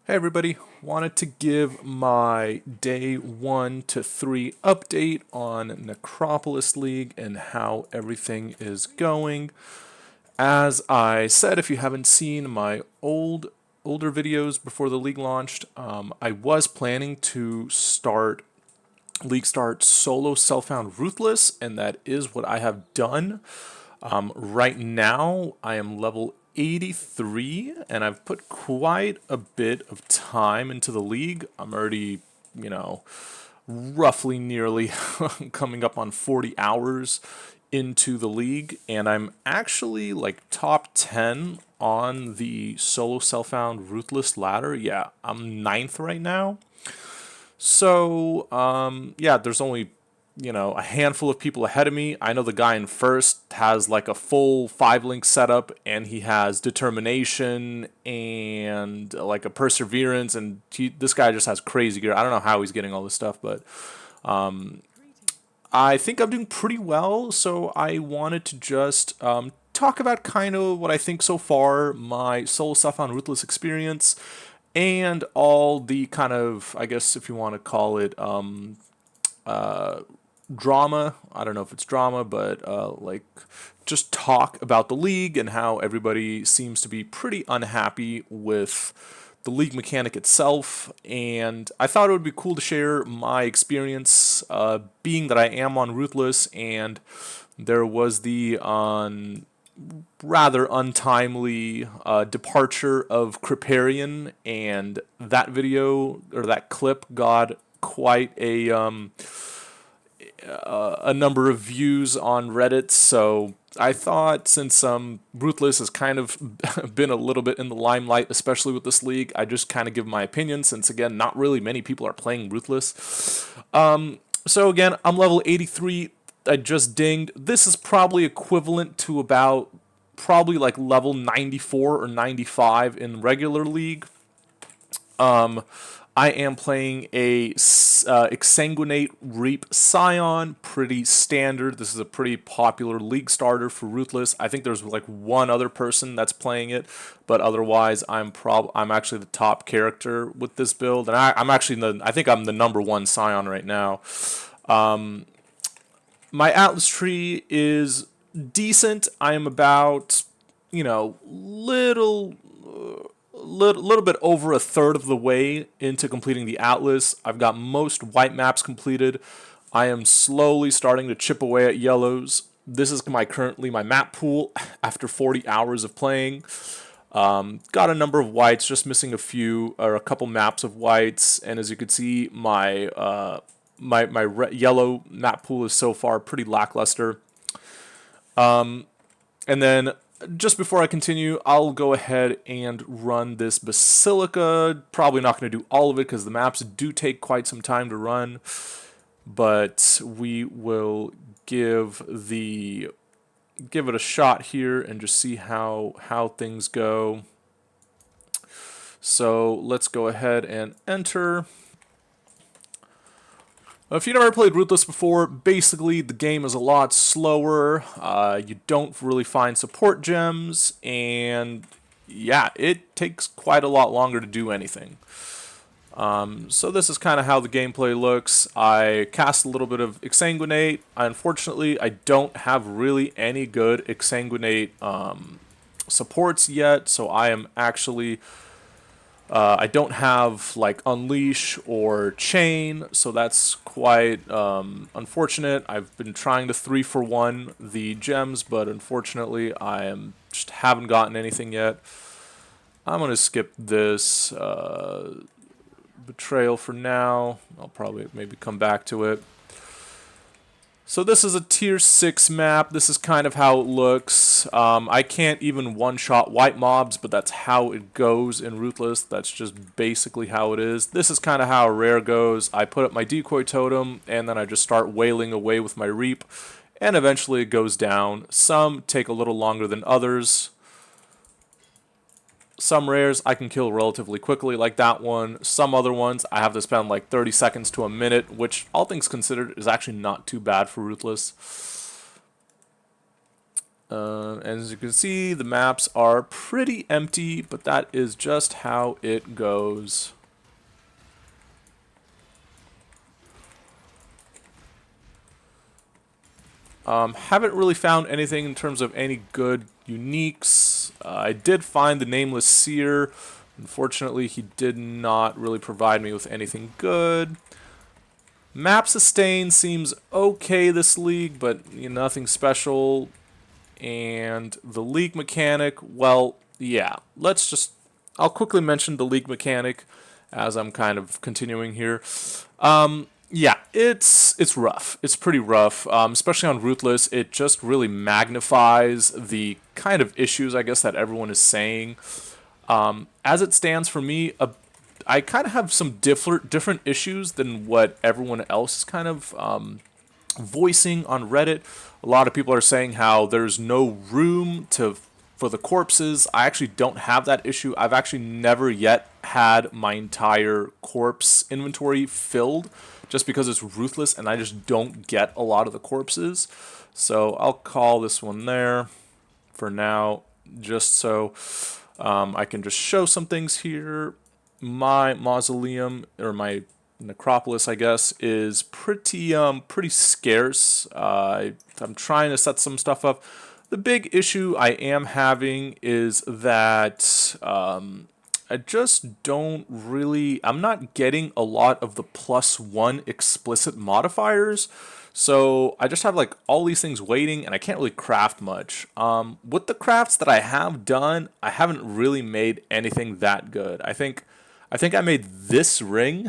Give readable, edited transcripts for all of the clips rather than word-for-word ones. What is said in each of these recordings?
Hey everybody, wanted to give my day 1 to 3 update on Necropolis League and how everything is going. As I said, if you haven't seen my older videos before the league launched, I was planning to start solo self-found Ruthless, and that is what I have done. Right now, I am level 83, and I've put quite a bit of time into the league. I'm already, roughly nearly coming up on 40 hours into the league, and I'm actually like top 10 on the solo self-found Ruthless ladder. Yeah, I'm ninth right now. So, yeah, there's only, a handful of people ahead of me. I know the guy in first has like a full 5 link setup, and he has determination and like a perseverance, and this guy just has crazy gear. I don't know how he's getting all this stuff, but I think I'm doing pretty well. So I wanted to just talk about kind of what I think so far, my solo stuff on Ruthless experience, and all the kind of, I guess if you want to call it, drama. I don't know if it's drama, but like just talk about the league and how everybody seems to be pretty unhappy with the league mechanic itself. And I thought it would be cool to share my experience, being that I am on Ruthless, and there was the rather untimely departure of Kriparian, and that video or that clip got quite a number of views on Reddit. So I thought, since Ruthless has kind of been a little bit in the limelight, especially with this league, I just kind of give my opinion, since again, not really many people are playing Ruthless. So again, I'm level 83. I just dinged. This is probably equivalent to about probably like level 94 or 95 in regular league. I am playing a Exsanguinate Reap Scion, pretty standard. This is a pretty popular league starter for Ruthless. I think there's like one other person that's playing it, but otherwise I'm actually the top character with this build, and I'm actually I think I'm the #1 Scion right now. My Atlas tree is decent. I am about, little bit over a third of the way into completing the Atlas. I've got most white maps completed. I am slowly starting to chip away at yellows. This is currently my map pool after 40 hours of playing. Got a number of whites, just missing a few or a couple maps of whites, and as you can see, my yellow map pool is so far pretty lackluster. And then, just before I continue, I'll go ahead and run this Basilica. Probably not going to do all of it because the maps do take quite some time to run, but we will give it a shot here and just see how things go. So let's go ahead and enter. If you've never played Ruthless before, basically the game is a lot slower. You don't really find support gems, and yeah, it takes quite a lot longer to do anything. So this is kind of how the gameplay looks. I cast a little bit of Exsanguinate. Unfortunately, I don't have really any good Exsanguinate supports yet, so I am actually... I don't have like Unleash or Chain, so that's quite unfortunate. I've been trying to 3-for-1 the gems, but unfortunately I just haven't gotten anything yet. I'm going to skip this Betrayal for now. I'll probably maybe come back to it. So this is a tier 6 map. This is kind of how it looks. I can't even one-shot white mobs, but that's how it goes in Ruthless. That's just basically how it is. This is kind of how a rare goes. I put up my decoy totem, and then I just start wailing away with my Reap, and eventually it goes down. Some take a little longer than others. Some rares I can kill relatively quickly, like that one. Some other ones I have to spend like 30 seconds to a minute, which, all things considered, is actually not too bad for Ruthless. As you can see, the maps are pretty empty, but that is just how it goes. Haven't really found anything in terms of any good uniques. I did find the Nameless Seer. Unfortunately, he did not really provide me with anything good. Map sustain seems okay this league, but nothing special. And the league mechanic, well, yeah, I'll quickly mention the league mechanic as I'm kind of continuing here. Yeah, it's rough. It's pretty rough, especially on Ruthless. It just really magnifies the kind of issues, I guess, that everyone is saying. As it stands for me, I kind of have some different issues than what everyone else is kind of voicing on Reddit. A lot of people are saying how there's no room for the corpses. I actually don't have that issue. I've actually never yet had my entire corpse inventory filled just because it's Ruthless and I just don't get a lot of the corpses. So I'll call this one there for now, just so I can just show some things here. My mausoleum, or my Necropolis, I guess, is pretty scarce. I'm trying to set some stuff up. The big issue I am having is that I just don't really... I'm not getting a lot of the +1 explicit modifiers. So I just have like all these things waiting and I can't really craft much. With the crafts that I have done, I haven't really made anything that good. I think I made this ring,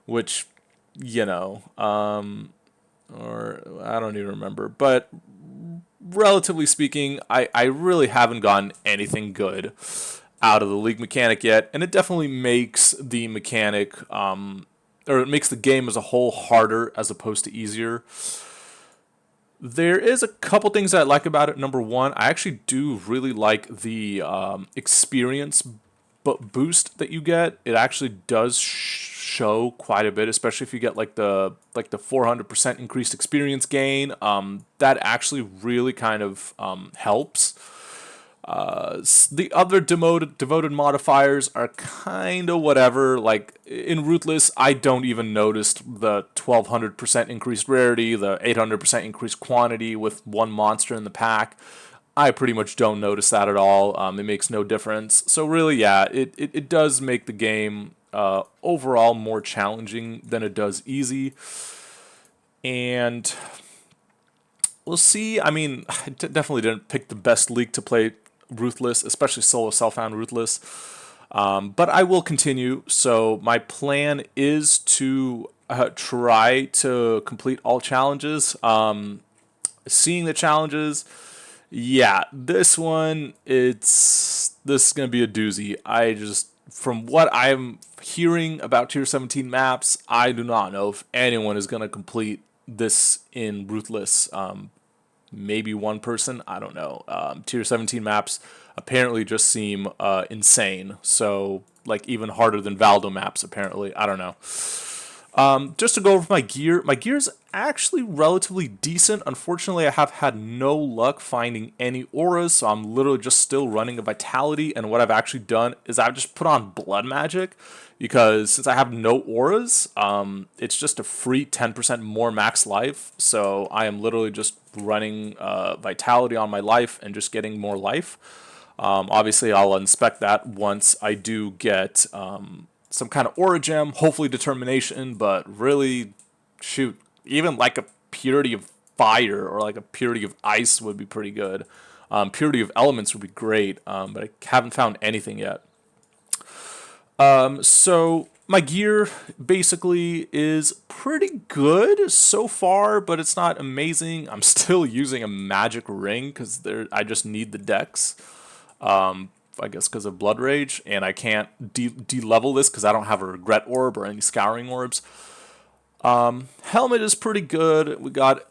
which, or I don't even remember. But relatively speaking, I really haven't gotten anything good out of the league mechanic yet. And it definitely makes the mechanic, or it makes the game as a whole harder as opposed to easier. There is a couple things that I like about it. Number one, I actually do really like the experience boost that you get. It actually does show quite a bit, especially if you get like the 400% increased experience gain. That actually really kind of helps. The other devoted modifiers are kind of whatever. Like in Ruthless, I don't even notice the 1200% increased rarity, the 800% increased quantity with one monster in the pack. I pretty much don't notice that at all. It makes no difference. So really, yeah, it does make the game overall more challenging than it does easy. And we'll see. I mean, I definitely didn't pick the best league to play Ruthless, especially solo self-found Ruthless. But I will continue. So my plan is to try to complete all challenges. Seeing the challenges... Yeah, this is gonna be a doozy. From what I'm hearing about Tier 17 maps, I do not know if anyone is gonna complete this in Ruthless. Maybe one person, I don't know. Tier 17 maps apparently just seem insane. So, like, even harder than Valdo maps, apparently. I don't know. Just to go over my gear's actually relatively decent. Unfortunately, I have had no luck finding any auras, so I'm literally just still running a vitality, and what I've actually done is I've just put on blood magic, because since I have no auras, it's just a free 10% more max life, so I am literally just running vitality on my life and just getting more life. Obviously, I'll inspect that once I do get... some kind of aura gem, hopefully determination, but really, shoot, even like a purity of fire or like a purity of ice would be pretty good. Purity of elements would be great, but I haven't found anything yet. So my gear basically is pretty good so far, but it's not amazing. I'm still using a magic ring because I just need the dex. I guess because of Blood Rage, and I can't de-level this because I don't have a Regret Orb or any Scouring Orbs. Helmet is pretty good. We got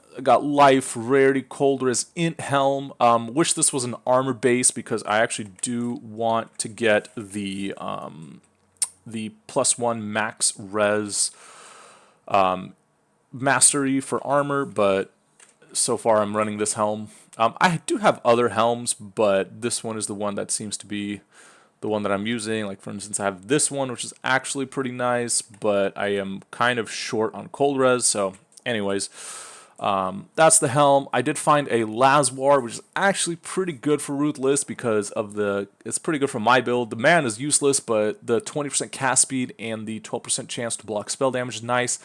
Life, Rarity, Cold Res, Int Helm. Wish this was an armor base because I actually do want to get the +1 max res mastery for armor, but so far I'm running this helm. I do have other helms, but this one is the one that seems to be the one that I'm using. Like, for instance, I have this one, which is actually pretty nice, but I am kind of short on cold res. So anyways, that's the helm. I did find a Laswar, which is actually pretty good for Ruthless because of it's pretty good for my build. The man is useless, but the 20% cast speed and the 12% chance to block spell damage is nice.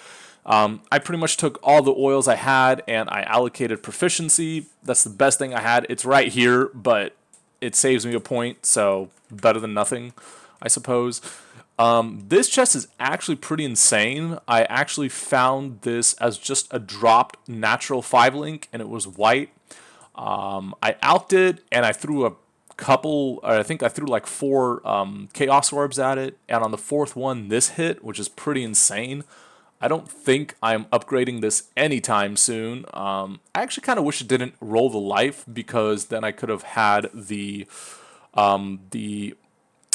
I pretty much took all the oils I had and I allocated proficiency. That's the best thing I had. It's right here, but it saves me a point, so better than nothing, I suppose. This chest is actually pretty insane. I actually found this as just a dropped natural 5-link, and it was white. I alked it, and I threw a couple, or I think I threw like 4 Chaos Orbs at it, and on the 4th one, this hit, which is pretty insane. I don't think I'm upgrading this anytime soon. I actually kind of wish it didn't roll the life, because then I could have had the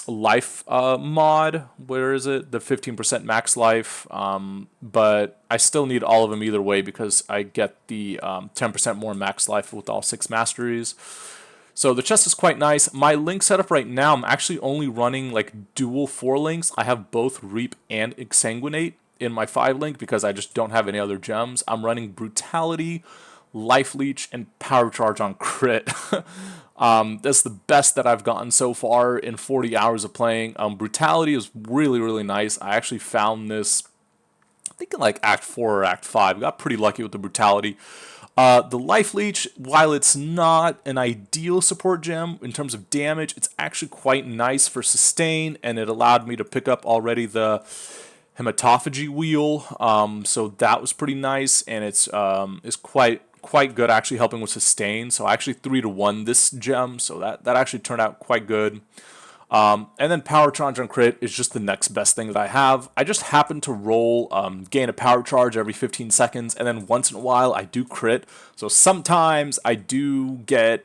life mod. Where is it? The 15% max life. But I still need all of them either way, because I get the 10% more max life with all 6 masteries. So the chest is quite nice. My link setup right now, I'm actually only running like dual 4 links. I have both Reap and Exsanguinate in my 5-link because I just don't have any other gems. I'm running Brutality, Life Leech, and Power Charge on crit. That's the best that I've gotten so far in 40 hours of playing. Brutality is really, really nice. I actually found this, I think in like Act 4 or Act 5. Got pretty lucky with the Brutality. The Life Leech, while it's not an ideal support gem in terms of damage, it's actually quite nice for sustain, and it allowed me to pick up already the hematophagy wheel, so that was pretty nice, and it's quite good actually, helping with sustain. So I actually 3-to-1 this gem, so that actually turned out quite good. And then Power Charge on crit is just the next best thing that I have. I just happen to roll gain a Power Charge every 15 seconds, and then once in a while I do crit. So sometimes I do get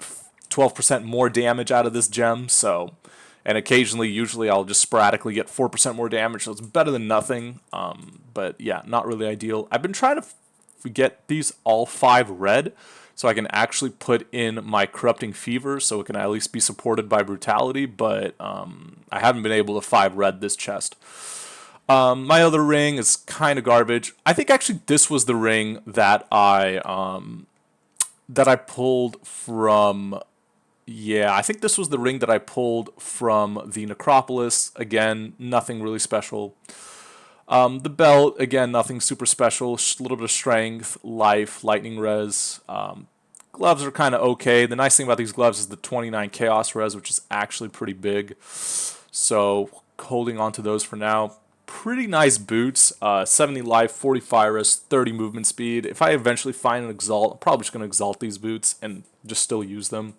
12% more damage out of this gem. So, and occasionally, usually I'll just sporadically get 4% more damage, so it's better than nothing. But yeah, not really ideal. I've been trying to get these all 5 red, so I can actually put in my Corrupting Fever, so it can at least be supported by Brutality, but I haven't been able to 5 red this chest. My other ring is kind of garbage. I think actually this was the ring that I pulled from. Yeah, I think this was the ring that I pulled from the Necropolis. Again, nothing really special. The belt, again, nothing super special. A little bit of strength, life, lightning res. Gloves are kind of okay. The nice thing about these gloves is the 29 chaos res, which is actually pretty big. So holding on to those for now. Pretty nice boots. 70 life, 40 fire res, 30 movement speed. If I eventually find an exalt, I'm probably just going to exalt these boots and just still use them.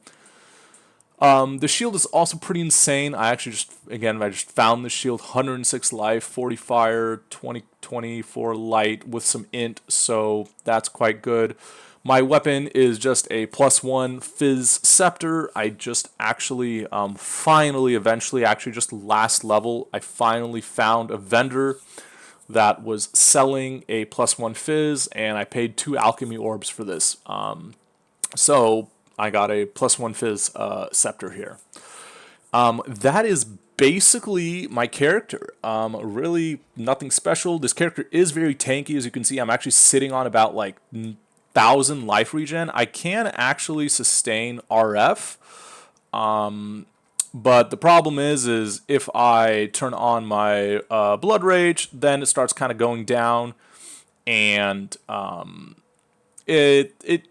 The shield is also pretty insane. I just found the shield. 106 life, 40 fire, 24 light with some int, so that's quite good. My weapon is just a +1 Fizz Scepter. I just actually eventually, just last level, I finally found a vendor that was selling a +1 Fizz, and I paid 2 Alchemy Orbs for this. So I got a +1 Fizz Scepter here. That is basically my character. Really nothing special. This character is very tanky. As you can see, I'm actually sitting on about like 1,000 life regen. I can actually sustain RF. But the problem is if I turn on my Blood Rage, then it starts kind of going down, and it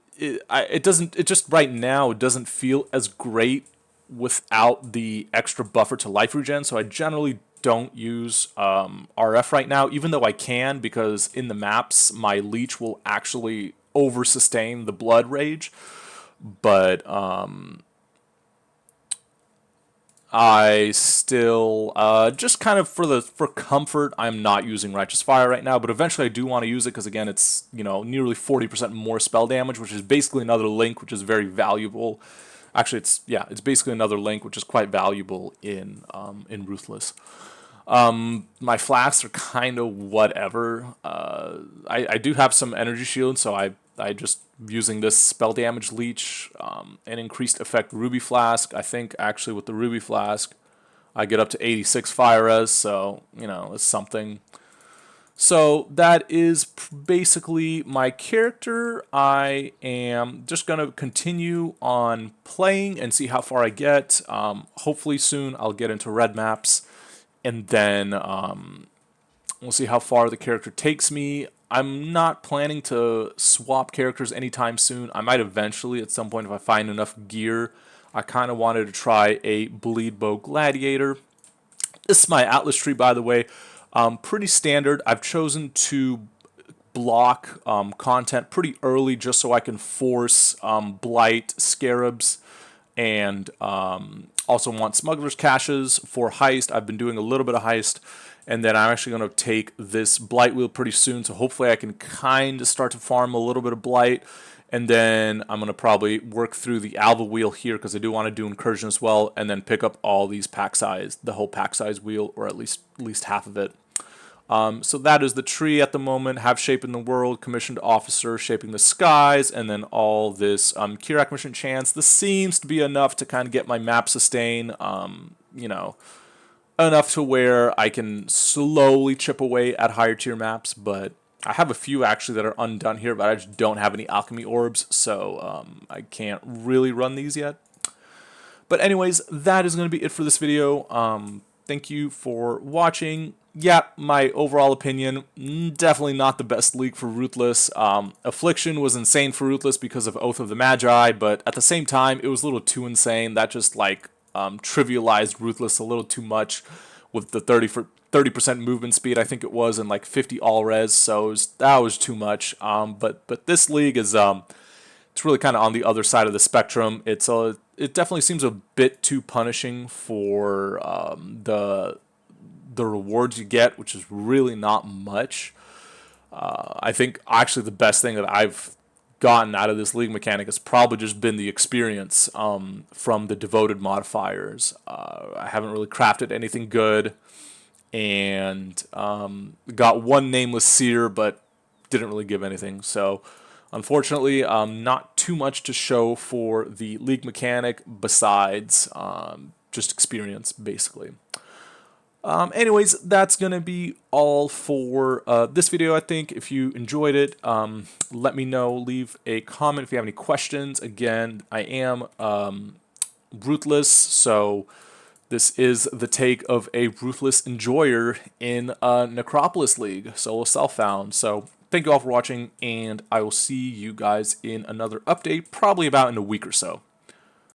just right now it doesn't feel as great without the extra buffer to life regen, so I generally don't use RF right now, even though I can, because in the maps my leech will actually over sustain the blood rage. But I still just kind of for comfort, I'm not using Righteous Fire right now, but eventually I do want to use it because again, it's nearly 40% more spell damage, which is basically another link, which is very valuable. Actually, it's basically another link, which is quite valuable in Ruthless. My flasks are kind of whatever. I do have some energy shields, so I I just using this spell damage leech, and increased effect ruby flask. I think actually with the ruby flask I get up to 86 fire res, so you know, it's something. So that is basically my character. I am just going to continue on playing and see how far I get. Hopefully soon I'll get into red maps, and then we'll see how far the character takes me. I'm not planning to swap characters anytime soon. I might eventually at some point if I find enough gear. I kind of wanted to try a Bleed Bow Gladiator. This is my Atlas tree, by the way. Pretty standard. I've chosen to block content pretty early just so I can force Blight, Scarabs, and also want Smuggler's Caches for Heist. I've been doing a little bit of Heist, and then I'm actually going to take this Blight Wheel pretty soon, so hopefully I can kind of start to farm a little bit of Blight. And then I'm going to probably work through the Alva wheel here because I do want to do Incursion as well, and then pick up all these pack size, the whole pack size wheel, or at least half of it. So that is the tree at the moment. Have Shape in the World, Commissioned Officer, Shaping the Skies, and then all this Kirak Mission Chance. This seems to be enough to kind of get my map sustain, you know, enough to where I can slowly chip away at higher tier maps, but I have a few actually that are undone here, but I just don't have any alchemy orbs, so I can't really run these yet. But anyways, that is going to be it for this video. Thank you for watching. Yeah, my overall opinion, definitely not the best league for Ruthless. Affliction was insane for Ruthless because of Oath of the Magi, but at the same time, it was a little too insane. That just like trivialized Ruthless a little too much with the 30% movement speed, I think it was, and like 50 all res, so that was too much. But this league is it's really kind of on the other side of the spectrum. It definitely seems a bit too punishing for the rewards you get, which is really not much. I think actually the best thing that I've gotten out of this league mechanic has probably just been the experience from the devoted modifiers. I haven't really crafted anything good, and got one nameless seer, but didn't really give anything. So unfortunately, not too much to show for the league mechanic besides just experience, basically. Anyways, that's going to be all for this video, I think. If you enjoyed it, let me know. Leave a comment if you have any questions. Again, I am Ruthless, so this is the take of a Ruthless enjoyer in a Necropolis League, solo self-found. So thank you all for watching, and I will see you guys in another update, probably about in a week or so.